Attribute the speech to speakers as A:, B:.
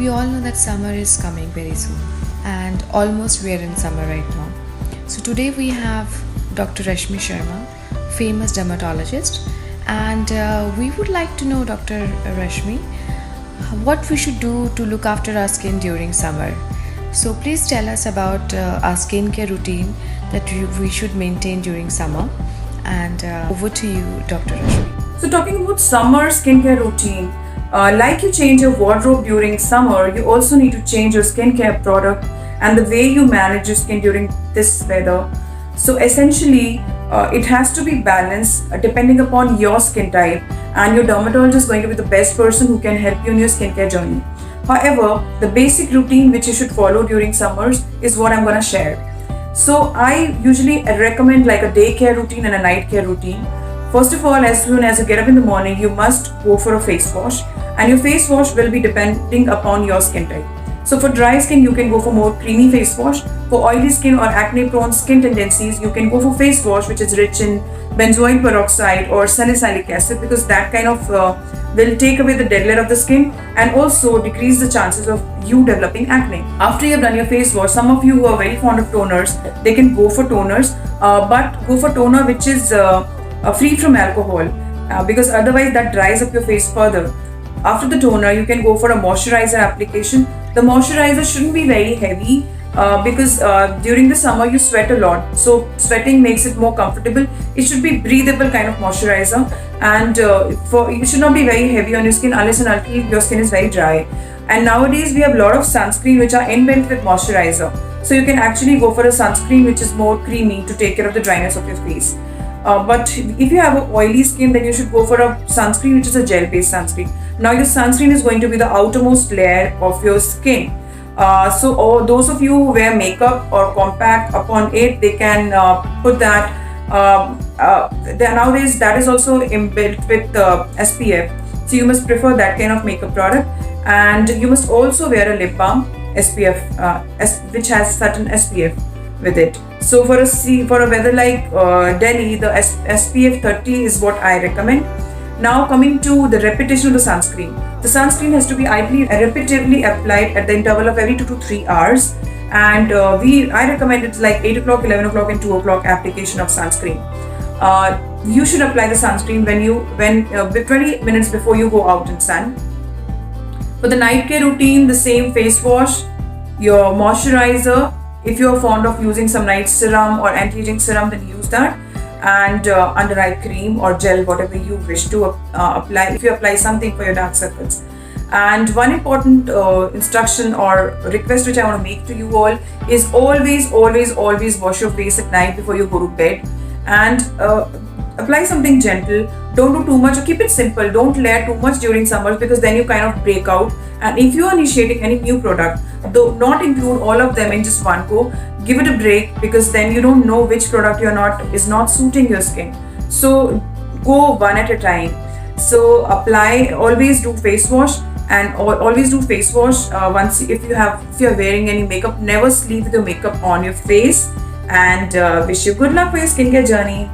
A: We all know that summer is coming very soon, and almost we are in summer right now. So today we have Dr. Rashmi Sharma, famous dermatologist, and we would like to know, Dr. Rashmi, what we should do to look after our skin during summer. So please tell us about our skincare routine that we should maintain during summer. And over to you, Dr. Rashmi.
B: So talking about summer skincare routine, like you change your wardrobe during summer, you also need to change your skincare product and the way you manage your skin during this weather. So essentially, it has to be balanced depending upon your skin type, and your dermatologist is going to be the best person who can help you in your skincare journey. However, the basic routine which you should follow during summers is what I'm going to share. So I usually recommend like a day care routine and a night care routine. First of all, as soon as you get up in the morning, you must go for a face wash, and your face wash will be depending upon your skin type. So for dry skin, you can go for more creamy face wash. For oily skin or acne prone skin tendencies, you can go for face wash which is rich in benzoyl peroxide or salicylic acid, because that kind of will take away the dead layer of the skin and also decrease the chances of you developing acne. After you have done your face wash, some of you who are very fond of toners, they can go for toners, but go for toner which is free from alcohol, because otherwise that dries up your face further. After the toner, you can go for a moisturizer application. The moisturizer shouldn't be very heavy because during the summer you sweat a lot, so sweating makes it more comfortable. It should be breathable kind of moisturizer, and it should not be very heavy on your skin unless and until your skin is very dry. And nowadays we have a lot of sunscreen which are inbuilt with moisturizer, so you can actually go for a sunscreen which is more creamy to take care of the dryness of your face. But if you have an oily skin, then you should go for a sunscreen which is a gel-based sunscreen. Now your sunscreen is going to be the outermost layer of your skin. So those of you who wear makeup or compact upon it, they can put that. Nowadays that is also inbuilt with SPF. So you must prefer that kind of makeup product, and you must also wear a lip balm SPF, which has certain SPF with it. So for a weather like Delhi, the SPF 30 is what I recommend. Now coming to the repetition of the sunscreen. The sunscreen has to be ideally repetitively applied at the interval of every 2 to 3 hours. And I recommend it's like 8 o'clock, 11 o'clock and 2 o'clock application of sunscreen. You should apply the sunscreen when 20 minutes before you go out in sun. For the night care routine, the same face wash, your moisturizer. If you are fond of using some night serum or anti-aging serum, then use that, and under eye cream or gel, whatever you wish to apply, if you apply something for your dark circles. And one important instruction or request which I want to make to you all is always wash your face at night before you go to bed, and apply something gentle. Don't do too much, or keep it simple. Don't layer too much during summers, because then you kind of break out. And if you are initiating any new product, do not include all of them in just one go. Give it a break, because then you don't know which product is not suiting your skin. So go one at a time. So always do face wash, and always do face wash if you are wearing any makeup. Never sleep with your makeup on your face, and wish you good luck for your skincare journey.